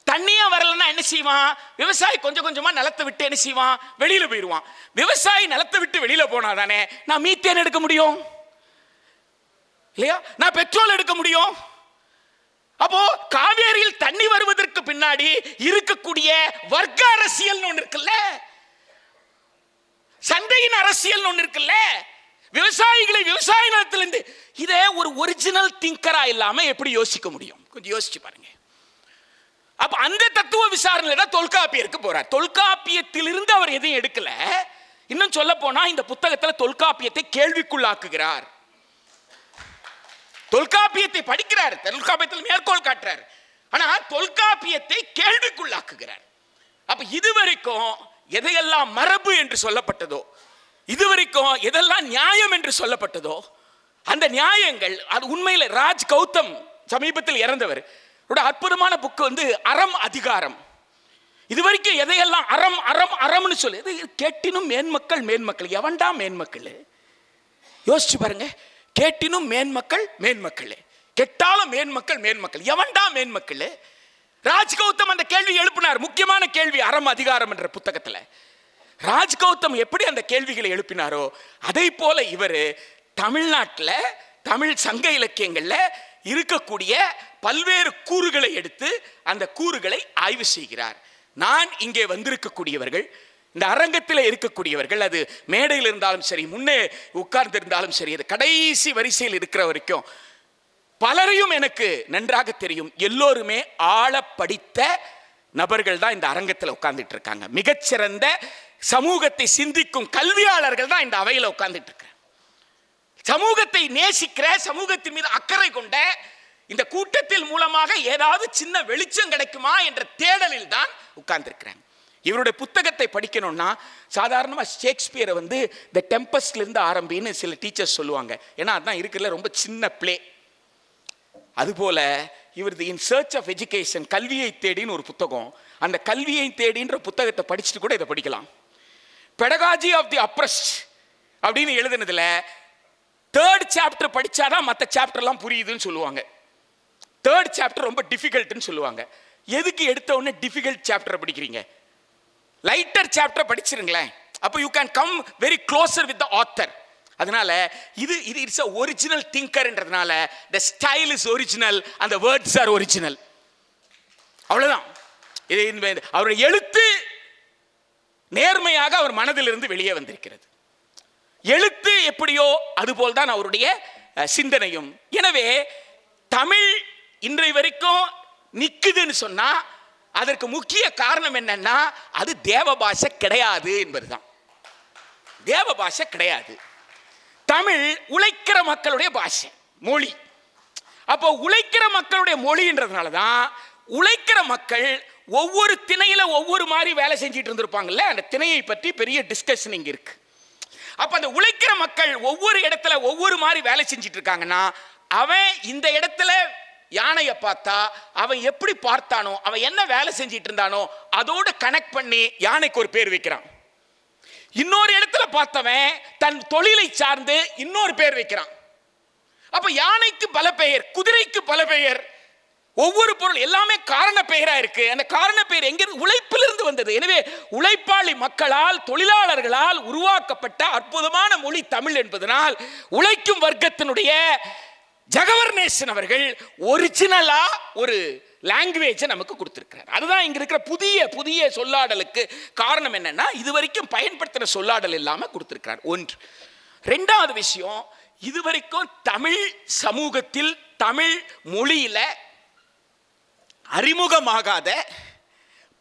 தண்ணியா வரலன்னா என்ன செய்வான்? விவசாயி கொஞ்சம் கொஞ்சமா நிலத்தை விட்டு என்ன செய்வான்? வெளியில போயிடுவான். விவசாயி நிலத்தை விட்டு வெளியில போனா தானே நான் மீத்தேன் எடுக்க முடியும் இல்லையா? நான் பெட்ரோல் எடுக்க முடியும். அப்போ காவேரியில் தண்ணி வருவதற்கு பின்னாடி இருக்கக்கூடிய வர்க்க அரசியல் ஒன்று இருக்குல்ல, சந்தையின் அரசியல் ஒன்று இருக்குல்ல, விவசாயிகளை விவசாய நிலத்திலிருந்து இதே ஒரு ஒரிஜினல் திங்கரா இல்லாம எப்படி யோசிக்க முடியும்? கொஞ்சம் யோசிச்சு பாருங்க. அப்ப அந்த தத்துவ விசாரணையில தான் தொல்காப்பியருக்கு போறார். தொல்காப்பியத்திலிருந்து அவர் எதையும் எடுக்கல. இன்னும் சொல்ல போனா இந்த புத்தகத்துல தொல்காப்பியத்தை கேள்விக்குள்ளாக்குகிறார். தொல்காப்பியத்தை படிக்கிறார், தொல்காப்பியத்தில் மேற்கோள் காட்டுறார். ஆனா தொல்காப்பியத்தை கேள்விக்குள்ளாக்குகிறார். அப்ப இதுவரைக்கும் எதையெல்லாம் மரபு என்று சொல்லப்பட்டதோ, இதுவரைக்கும் எதெல்லாம் நியாயம் என்று சொல்லப்பட்டதோ, அந்த நியாயங்கள் அது உண்மையில ராஜ் கௌதம் சமீபத்தில் இறந்தவர் அற்புதமான புக் வந்து அறம் அதிகாரம். இதுவரைக்கும் எதையெல்லாம் அறம் அறம் அறம்னு சொல்லு. கேட்டினும் மேன்மக்கள் மேன்மக்கள். எவன்டா மேன்மக்கள்? யோசிச்சு பாருங்க. கேட்டினும் மேன்மக்கள் மேன்மக்கள், கெட்டாலும் மேன்மக்கள் மேன்மக்கள். எவன்டா மேன்மக்கள்? ராஜ் கௌதம் அந்த கேள்வி எழுப்பினார். முக்கியமான கேள்வி அறம் அதிகாரம் என்ற புத்தகத்தில். ராஜ் கௌதம் எப்படி அந்த கேள்விகளை எழுப்பினாரோ அதை போல இவர் தமிழ்நாட்டில் தமிழ் சங்க இலக்கியங்கள்ல இருக்கக்கூடிய பல்வேறு கூறுகளை எடுத்து அந்த கூறுகளை ஆய்வு செய்கிறார். நான் இங்கே வந்திருக்கக்கூடியவர்கள், இந்த அரங்கத்தில் இருக்கக்கூடியவர்கள், அது மேடையில் இருந்தாலும் சரி, முன்னே உட்கார்ந்து இருந்தாலும் சரி, அது கடைசி வரிசையில் இருக்கிற வரைக்கும் பலரையும் எனக்கு நன்றாக தெரியும். எல்லோருமே ஆழ படித்த நபர்கள் தான் இந்த அரங்கத்தில் உட்கார்ந்துட்டு இருக்காங்க. மிகச்சிறந்த சமூகத்தை சிந்திக்கும் கல்வியாளர்கள் தான் இந்த அவையில் உட்கார்ந்துட்டு இருக்காங்க. சமூகத்தை நேசிக்கிற, சமூகத்தின் மீது அக்கறை கொண்ட, இந்த கூட்டத்தில் மூலமாக ஏதாவது சின்ன வெளிச்சம் கிடைக்குமா என்ற தேடலில் தான் உட்கார்ந்துருக்கிறாங்க. இவருடைய புத்தகத்தை படிக்கணும்னா சாதாரணமாக ஷேக்ஸ்பியரை வந்து த டெம்பஸ்ட்லேருந்து ஆரம்பின்னு சில டீச்சர்ஸ் சொல்லுவாங்க. ஏன்னா அதுதான் இருக்கிறதுல ரொம்ப சின்ன பிளே. அதுபோல இவரது இன் சர்ச் ஆஃப் எஜுகேஷன், கல்வியை தேடின்னு ஒரு புத்தகம். அந்த கல்வியை தேடின்ற புத்தகத்தை படிச்சுட்டு கூட இதை படிக்கலாம். பெடகாஜி ஆஃப் தி அப்ரஸ்ட் அப்படின்னு எழுதுனதுல 3rd சாப்டர் படிச்சாதான் மற்ற சாப்டர்லாம் புரியுதுன்னு சொல்லுவாங்க. 3rd சாப்டர் ரொம்ப டிஃபிகல்ட்னு சொல்லுவாங்க. எதுக்கு எடுத்த உடனே டிஃபிகல்ட் சாப்டர் படிக்கிறீங்க? லைட்டர் சாப்டர் படிச்சிருங்களேன். அப்போ you can come very closer with the author. அதனால இது இட்ஸ் a ஒரிஜினல் திங்கர்ன்றதுனால the style is original and the words are original. அவ்வளவுதான். இது அவருடைய எழுத்து நேர்மையாக அவர் மனதிலிருந்து வெளியே வந்திருக்கிறது. எழுத்து எப்படியோ அதுபோல் தான் அவருடைய சிந்தனையும். எனவே தமிழ் இன்றைய வரைக்கும் நிக்குதுன்னு சொன்னா அதற்கு முக்கிய காரணம் என்னன்னா அது தேவ பாஷை கிடையாது என்பதுதான். தேவ பாஷை கிடையாது. தமிழ் உழைக்கிற மக்களுடைய பாஷை, மொழி. அப்போ உழைக்கிற மக்களுடைய மொழின்றதுனால தான் உழைக்கிற மக்கள் ஒவ்வொரு திணையில ஒவ்வொரு மாதிரி வேலை செஞ்சிட்டு இருந்திருப்பாங்கல்ல, அந்த திணையை பற்றி பெரிய டிஸ்கஷன் இங்க இருக்கு. அப்ப அந்த உழைக்கிற மக்கள் ஒவ்வொரு இடத்துல ஒவ்வொரு மாதிரி வேலை செஞ்சிட்டு இருக்காங்கன்னா, அவன் இந்த இடத்துல யானையை பார்த்தா அவன் எப்படி பார்த்தானோ, அவன் என்ன வேலை செஞ்சிட்டு இருந்தானோ அதோடு கனெக்ட் பண்ணி யானைக்கு ஒரு பேர் வைக்கிறான். இன்னொரு இடத்துல பார்த்தவன் தன் தொழிலை சார்ந்து இன்னொரு பேர் வைக்கிறான். அப்ப யானைக்கு பல பெயர், குதிரைக்கு பல பெயர், ஒவ்வொரு பொருள் எல்லாமே காரண பெயரா இருக்கு. அந்த காரண பெயர் எங்க உழைப்பிலிருந்து வந்தது. எனவே உழைப்பாளி மக்களால், தொழிலாளர்களால் உருவாக்கப்பட்ட அற்புதமான மொழி தமிழ் என்பதனால் உழைக்கும் வர்க்கத்தினுடைய ஜெகவர்நேசன் அவர்கள் ஒரிஜினலா ஒரு லாங்குவேஜை நமக்கு கொடுத்திருக்கிறார். அதுதான் இங்க இருக்கிற புதிய புதிய சொல்லாடலுக்கு காரணம். என்னன்னா, இதுவரைக்கும் பயன்படுத்தின சொல்லாடல் இல்லாம கொடுத்திருக்கிறார். ஒன்று. ரெண்டாவது விஷயம், இதுவரைக்கும் தமிழ் சமூகத்தில் தமிழ் மொழியில அறிமுகமாகாத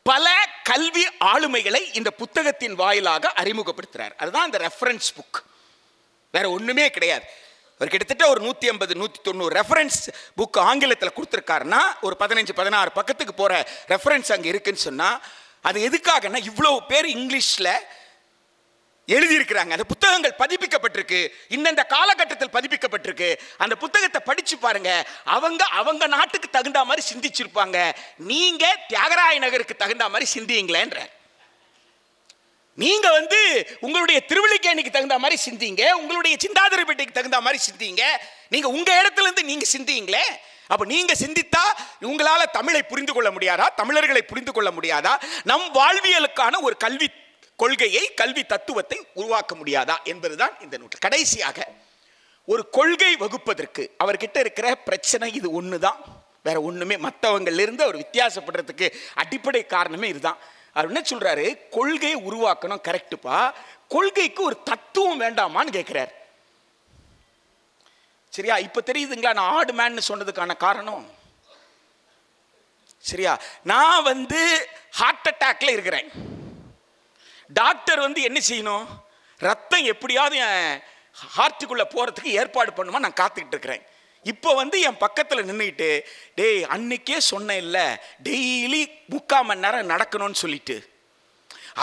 பல கல்வி ஆளுமைகளை இந்த புத்தகத்தின் வாயிலாக அறிமுகப்படுத்துறார். அதுதான் இந்த ரெஃபரன்ஸ் புக், வேற ஒண்ணுமே கிடையாது. ஒரு கிட்டத்தட்ட ஒரு 150 190 ரெஃபரன்ஸ் புக் ஆங்கிலத்தில் கொடுத்துருக்காருன்னா, ஒரு 15-16 பக்கத்துக்கு போற ரெஃபரன்ஸ் அங்கே இருக்குன்னு சொன்னா, அது எதுக்காகனா இவ்வளவு பேர் இங்கிலீஷ்ல எழுதியிருக்கிறாங்க. அந்த புத்தகங்கள் பதிப்பிக்கப்பட்டிருக்கு, இந்த காலகட்டத்தில் பதிப்பிக்கப்பட்டிருக்கு. அந்த புத்தகத்தை படிச்சு பாருங்க. அவங்க நாட்டுக்கு தகுந்த மாதிரி சிந்திச்சிருப்பாங்க. நீங்க தியாகராய நகருக்கு தகுந்த மாதிரி சிந்திங்களேன்ற. நீங்க உங்களுடைய திருவள்ளிக்கேணிக்கு தகுந்த மாதிரி சிந்திங்க, உங்களுடைய சிந்தாதிரிப்பேட்டைக்கு தகுந்த மாதிரி சிந்திங்க. நீங்க உங்க இடத்துல இருந்து நீங்க சிந்திங்களே. அப்ப நீங்க சிந்தித்தா உங்களால தமிழை புரிந்து கொள்ள முடியாதா? தமிழர்களை புரிந்து கொள்ள முடியாதா? நம் வாழ்வியலுக்கான ஒரு கல்வி கொள்கையை, கல்வி தத்துவத்தை உருவாக்க முடியாதா என்பதுதான் இந்த நூல். கடைசியாக ஒரு கொள்கை வகுப்பதற்கு அவர்கிட்ட இருக்கிற பிரச்சனை இது ஒண்ணுதான், வேற ஒண்ணுமே. மற்றவங்கள்ல இருந்து அவர் வித்தியாசப்படுறதுக்கு அடிப்படை காரணமே இதுதான். அவர் என்ன சொல்றாரு, கொள்கையை உருவாக்கணும், கரெக்டுப்பா. கொள்கைக்கு ஒரு தத்துவம் வேண்டாமான்னு கேட்கிறார். சரியா? இப்ப தெரியுதுங்களா நான் ஆடு மேன் சொன்னதுக்கான காரணம்? சரியா? நான் ஹார்ட் அட்டாக்ல இருக்கிறேன். டாக்டர் என்ன செய்யணும், ரத்தம் எப்படியாவது என் ஹார்ட்டுக்குள்ள போறதுக்கு ஏற்பாடு பண்ணுமா, நான் காத்துக்கிட்டு இருக்கிறேன். இப்போ என் பக்கத்தில் நின்றுக்கிட்டு, டேய் அன்னைக்கே சொன்னேன் இல்லை டெய்லி 3/4 மணி நேரம் நடக்கணும்னு சொல்லிட்டு,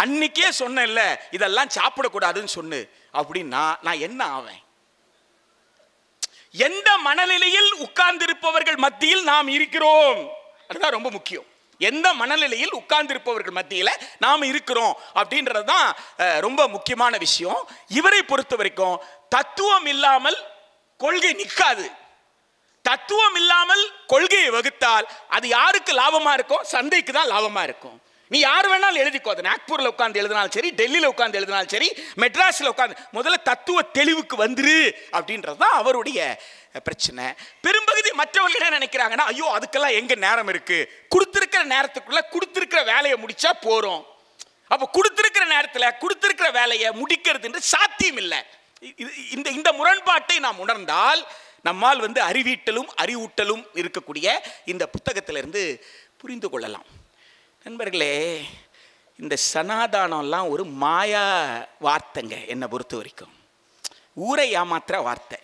அன்னைக்கே சொன்னேன் இல்லை இதெல்லாம் சாப்பிடக்கூடாதுன்னு சொன்னு அப்படின்னா நான் என்ன ஆவேன்? எந்த மனநிலையில் உட்கார்ந்திருப்பவர்கள் மத்தியில் நாம் இருக்கிறோம், அதுதான் ரொம்ப முக்கியம். எந்த மனநிலையில் உட்கார்ந்திருப்பவர்கள் மத்தியில் நாம் இருக்கிறோம் அப்படின்றது தான் ரொம்ப முக்கியமான விஷயம். இவரை பொறுத்த வரைக்கும் தத்துவம் இல்லாமல் கொள்கை நிற்காது. தத்துவம் இல்லாமல் கொள்கையை வகுத்தால் அது யாருக்கு லாபமா இருக்கும்? சந்தைக்கு தான் லாபமா இருக்கும். நீ யார் வேணாலும் எழுதிக்கோ, அது நாக்பூர்ல உட்கார்ந்து எழுதினாலும் சரி, டெல்லியில உட்கார்ந்து எழுதினாலும் சரி, மெட்ராஸ்ல உட்கார்ந்து, முதல்ல தத்துவ தெளிவுக்கு வந்துரு அப்படின்றது தான் அவருடைய பிரச்சனை. பெரும்பகுதி மற்றவர்கள் என்ன நினைக்கிறாங்கன்னா, ஐயோ அதுக்கெல்லாம் எங்க நேரம் இருக்கு, கொடுத்திருக்கிற நேரத்துக்குள்ள கொடுத்திருக்கிற வேலையை முடிச்சா போறோம். அப்ப கொடுத்திருக்கிற நேரத்தில் கொடுத்திருக்கிற வேலையை முடிக்கிறது சாத்தியம் இல்லை. இந்த முரண்பாட்டை நாம் உணர்ந்தால் நம்மால் அறிவீட்டலும் அறிவூட்டலும் இருக்கக்கூடிய இந்த புத்தகத்திலிருந்து புரிந்து கொள்ளலாம். நண்பர்களே, இந்த சனாதானம்லாம் ஒரு மாயா வார்த்தைங்க. என்னை பொறுத்த வரைக்கும் ஊரை ஏமாத்துற வார்த்தை.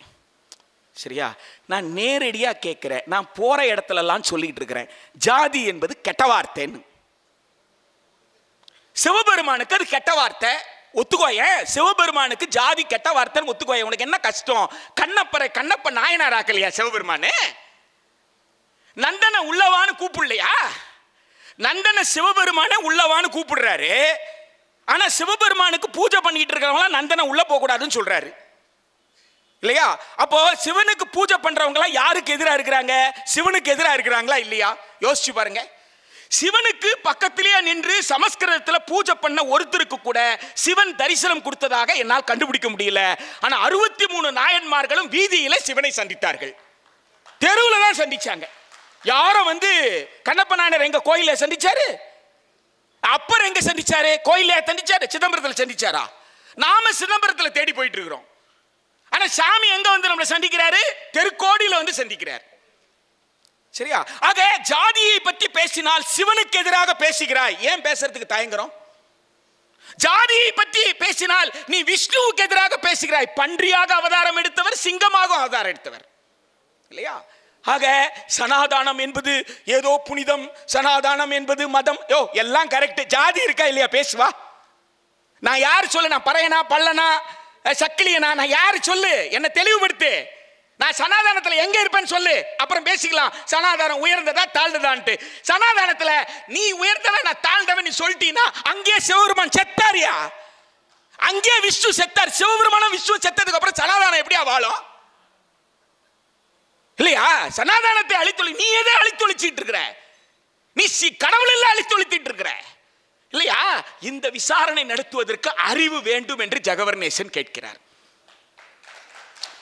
சரியா? நான் நேரடியாக கேட்குறேன், நான் போகிற இடத்துலலாம் சொல்லிட்டு இருக்கிறேன், ஜாதி என்பது கெட்ட வார்த்தைன்னு. சிவபெருமானுக்கு அது கெட்ட வார்த்தை, ஒத்துக்கோய. சிவபெருமானுக்கு ஜாதி கெட்ட வார்த்தைன்னு ஒத்துக்கோய. உனக்கு என்ன கஷ்டம்? கண்ணப்ப நாயனார் ஆக்கலையா சிவபெருமானு? நந்தனை உள்ளவான்னு கூப்பிடலையா? நந்தனை சிவபெருமான உள்ளவான்னு கூப்பிடுறாரு. ஆனா சிவபெருமானுக்கு பூஜை பண்ணிட்டு இருக்கிறவங்க நந்தனை உள்ள போக கூடாதுன்னு சொல்றாரு இல்லையா? அப்போ சிவனுக்கு பூஜை பண்றவங்க யாருக்கு எதிராக இருக்கிறாங்க? சிவனுக்கு எதிராக இருக்கிறாங்களா இல்லையா? யோசிச்சு பாருங்க. சிவனுக்கு பக்கத்திலேயே நின்று சமஸ்கிருதத்தில் பூஜை பண்ண ஒருத்தருக்கு கூட சிவன் தரிசனம் கொடுத்ததாக என்னால் கண்டுபிடிக்க முடியல. ஆனா 63 நாயன்மார்களும் வீதியில சிவனை சந்தித்தார்கள், தெருவில் தான் சந்திச்சாங்க. யாரும் கண்ணப்ப நாயனர் எங்க கோயில சந்திச்சாரு? அப்பர் எங்க சந்திச்சாரு? கோயில சந்திச்சாரு? சிதம்பரத்தில் சந்திச்சாரா? நாம சிதம்பரத்தில் தேடி போயிட்டு இருக்கிறோம். ஆனா சாமி எங்க நம்மளை சந்திக்கிறாரு? தெருக்கோடியில சந்திக்கிறார். சரியா? ஆக ஜாதியை பற்றி பேசினால் சிவனுக்கு எதிராக பேசுகிறாய், ஏன் பேசுறதுக்கு தயங்குறோம்? ஜாதியை பற்றி பேசினால் நீ விஷ்ணுவுக்கு எதிராக பேசுகிறாய். பன்றியாக அவதாரம் எடுத்தவர், சிங்கமாக அவதாரம் எடுத்தவர் இல்லையா? ஆக சனாதானம் என்பது ஏதோ புனிதம், சனாதானம் என்பது மதம், எல்லாம் கரெக்ட். ஜாதி இருக்கா இல்லையா? பேசுவா. நான் யார் சொல்லு? நான் பறையனா, பல்லனா, சக்கிலியனா? நான் யார் சொல்லு? என்ன தெளிவுபடுத்து. நான் சனாதானத்தில் எங்க இருப்பேன்னு சொல்லு, அப்புறம் பேசிக்கலாம். சனாதானம் உயர்ந்ததா தாழ்ந்ததான்ட்டு. சனாதானத்தில் நீ உயர்ந்தவன் நான் தாழ்ந்தவன் நீ சொல்லிட்டீன்னா அங்கே சிவபெருமான் செத்தாரியா? அங்கே விஷ்ணு செத்தார். சிவபெருமானும் விஷ்ணு செத்ததுக்கு அப்புறம் சனாதானம் எப்படியா வாழும்? இல்லையா? சனாதானத்தை அழித்தொழி, நீ எதை அழித்தொழிச்சிட்டு இருக்கிற? நீ கடவுள் எல்லாம் அழித்தொழித்திட்டு இருக்கிற இல்லையா? இந்த விசாரணை நடத்துவதற்கு அறிவு வேண்டும் என்று ஜெகவர்நேசன் கேட்கிறார்.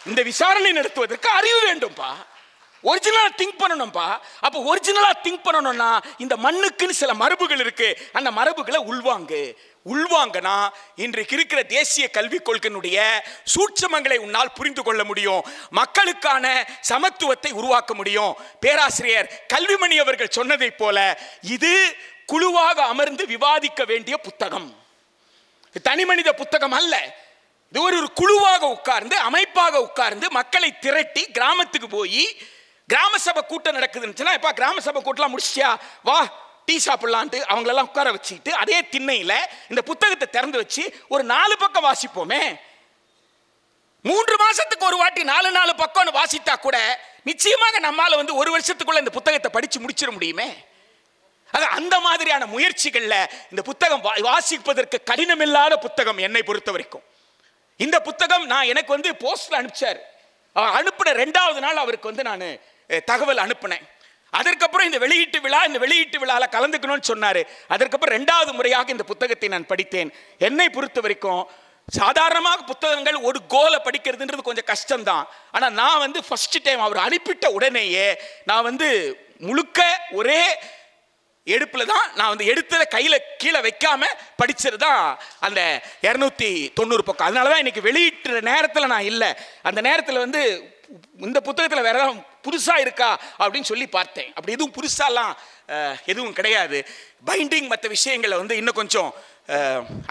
இந்த விசாரணை நடத்துவதற்கு அறிவு வேண்டும்பா, ஒரிஜினலா திங்க் பண்ணணும்பா. அப்ப ஒரிஜினலா திங்க் பண்ணணும்னா இந்த மண்ணுக்குன்னு சில மரபுகள் இருக்கு, அந்த மரபுகளை உள்வாங்கனா இன்றைக்கு இருக்கிற தேசிய கல்விக் கொள்கையினுடைய சூட்சமங்களை உன்னால் புரிந்து கொள்ள முடியும். மக்களுக்கான சமத்துவத்தை உருவாக்க முடியும். பேராசிரியர் கல்விமணி அவர்கள் சொன்னதை போல இது குழுவாக அமர்ந்து விவாதிக்க வேண்டிய புத்தகம், தனி மனித புத்தகம் அல்ல. இது ஒரு குழுவாக உட்கார்ந்து, அமைப்பாக உட்கார்ந்து, மக்களை திரட்டி கிராமத்துக்கு போய், கிராம சபை கூட்டம் நடக்குதுன்னு இப்ப கிராம சபை கூட்டலாம் முடிச்சியா, வா டீ சாப்பிடலான்ட்டு அவங்களெல்லாம் உட்கார வச்சுக்கிட்டு அதே திண்ணையில் இந்த புத்தகத்தை திறந்து வச்சு ஒரு 4 பக்கம் வாசிப்போமே. 3 மாசத்துக்கு ஒரு வாட்டி 4 பக்கம் வாசித்தா கூட நிச்சயமாக நம்மால ஒரு வருஷத்துக்குள்ள இந்த புத்தகத்தை படிச்சு முடிச்சிட முடியுமே. அந்த மாதிரியான முயற்சிகள்ல இந்த புத்தகம் வாசிப்பதற்கு கடினமில்லாத புத்தகம் என்னை பொறுத்த வரைக்கும். இந்த புத்தகம் நான் எனக்கு போஸ்ட்ல அனுப்பிச்சார். அனுப்பின 2வது நாள் அவருக்கு நான் தகவல் அனுப்பினேன். அதற்கப்புறம் இந்த வெளியீட்டு விழால கலந்துக்கணும்னு சொன்னாரு. அதற்கப்புறம் 2வது முறையாக இந்த புத்தகத்தை நான் படித்தேன். என்னை பொறுத்த வரைக்கும் சாதாரணமாக புத்தகங்கள் ஒரு கோலை படிக்கிறதுன்றது கொஞ்சம் கஷ்டம்தான். ஆனா நான் ஃபர்ஸ்ட் டைம் அவர் அனுப்பிட்ட உடனேயே நான் முழுக்க ஒரே எடுப்புல தான் நான் எடுத்ததை கையில கீழே வைக்காம படிச்சது தான் அந்த 290 பக்கம். அதனாலதான் இன்னைக்கு வெளியிட்ட நேரத்தில் நான் இல்லை. அந்த நேரத்தில் இந்த புத்தகத்தில் வேற ஏதாவது புதுசா இருக்கா அப்படின்னு சொல்லி பார்த்தேன். அப்படி எதுவும் புதுசாலாம் எதுவும் கிடையாது. பைண்டிங் மற்ற விஷயங்களை இன்னும் கொஞ்சம்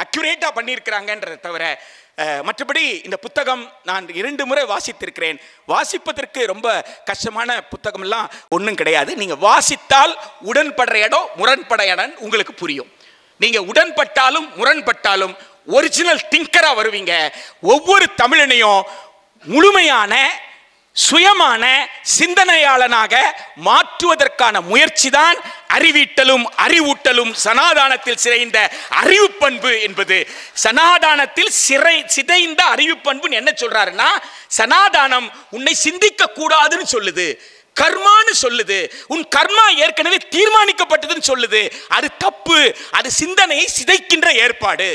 அக்யூரேட்டா பண்ணியிருக்கிறாங்கன்றதை தவிர மற்றபடி இந்த புத்தகம் நான் 2 முறை வாசித்திருக்கிறேன். வாசிப்பதற்கு ரொம்ப கஷ்டமான புத்தகம்லாம் ஒன்றும் கிடையாது. நீங்க வாசித்தால் உடன்படுற இடம் முரண்பட இடம் உங்களுக்கு புரியும். நீங்க உடன்பட்டாலும் முரண்பட்டாலும் ஒரிஜினல் திங்கரா வருவீங்க. ஒவ்வொரு தமிழனையும் முழுமையான சுயமான சிந்தனையாளனாக மாற்றுவதற்கான முயற்சி தான் அறிவீட்டலும் அறிவூட்டலும் சனாதானத்தில் சிதைந்த அறிவு பண்பு என்பது. சனாதானத்தில் சிதைந்த அறிவு பண்பு என்ன சொல்றாருன்னா, சனாதானம் உன்னை சிந்திக்க கூடாதுன்னு சொல்லுது, கர்மான்னு சொல்லுது, உன் கர்மா ஏற்கனவே தீர்மானிக்கப்பட்டதுன்னு சொல்லுது. அது தப்பு, அது சிந்தனையை சிதைக்கின்ற ஏற்பாடு.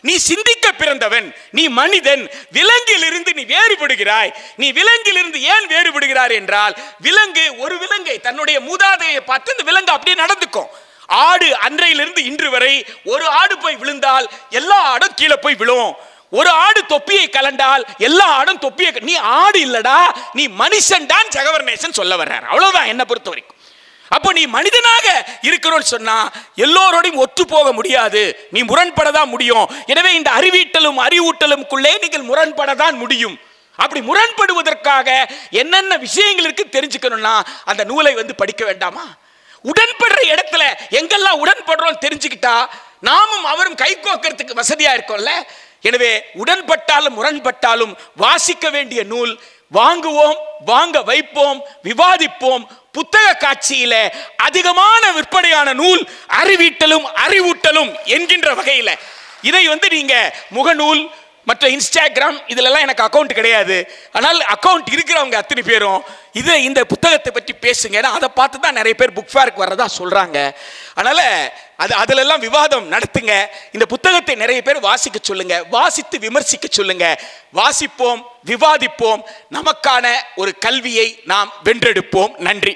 நீ சிந்திக்க பிறந்தவன், நீ மனிதன், விலங்கிலிருந்து நீ வேறுபடுகிறாய். நீ விலங்கிலிருந்து ஏன் வேறுபடுகிறாய் என்றால், விலங்கு ஒரு விலங்கை தன்னுடைய மூதாதையை பார்த்து இந்த விலங்கு அப்படியே நடந்துக்கும். ஆடு அன்றையிலிருந்து இன்று வரை ஒரு ஆடு போய் விழுந்தால் எல்லா ஆடும் கீழே போய் விழும். ஒரு ஆடு தொப்பியை கலண்டால் எல்லா ஆடும் தொப்பியை, நீ ஆடு இல்லடா, நீ மனுஷன் தான் ஜெகவர்நேசன் சொல்ல வர்றார். அவ்வளவுதான் என்ன பொறுத்த வரைக்கும். அப்போ நீ மனிதனாக இருக்கிறோன்னு சொன்னா எல்லோரோடையும் ஒத்து போக முடியாது, நீ முரண்படதான் முடியும். எனவே இந்த அறிவீட்டலும் அறிவூட்டலுக்குள்ளே நீங்கள் முரண்படதான் முடியும். அப்படி முரண்படுவதற்காக என்னென்ன விஷயங்கள் இருக்கு தெரிஞ்சுக்கணும்னா அந்த நூலை படிக்க வேண்டாமா? உடன்படுற இடத்துல எங்கெல்லாம் உடன்படுறோம் தெரிஞ்சுக்கிட்டா நாமும் அவரும் கை கோக்கிறதுக்கு வசதியா இருக்கும்ல. எனவே உடன்பட்டாலும் முரண்பட்டாலும் வாசிக்க வேண்டிய நூல். வாங்குவோம், வாங்க வைப்போம், விவாதிப்போம். புத்தக காட்சியில அதிகமான விற்பனையான நூல் அறிவீட்டலும் அறிவூட்டலும் என்கின்ற வகையில இதை நீங்க முகநூல் மற்ற இன்ஸ்டாகிராம் இதுலலாம் எனக்கு அக்கௌண்ட் கிடையாது. ஆனால் அக்கௌண்ட் இருக்கிறவங்க அத்தனை பேரும் இந்த புத்தகத்தை பற்றி பேசுங்க. அதை பார்த்து தான் நிறைய பேர் புக் ஃபேருக்கு வர்றதா சொல்றாங்க. அதனால அதிலெல்லாம் விவாதம் நடத்துங்க. இந்த புத்தகத்தை நிறைய பேர் வாசிக்க சொல்லுங்க, வாசித்து விமர்சிக்க சொல்லுங்க. வாசிப்போம், விவாதிப்போம், நமக்கான ஒரு கல்வியை நாம் வென்றெடுப்போம். நன்றி.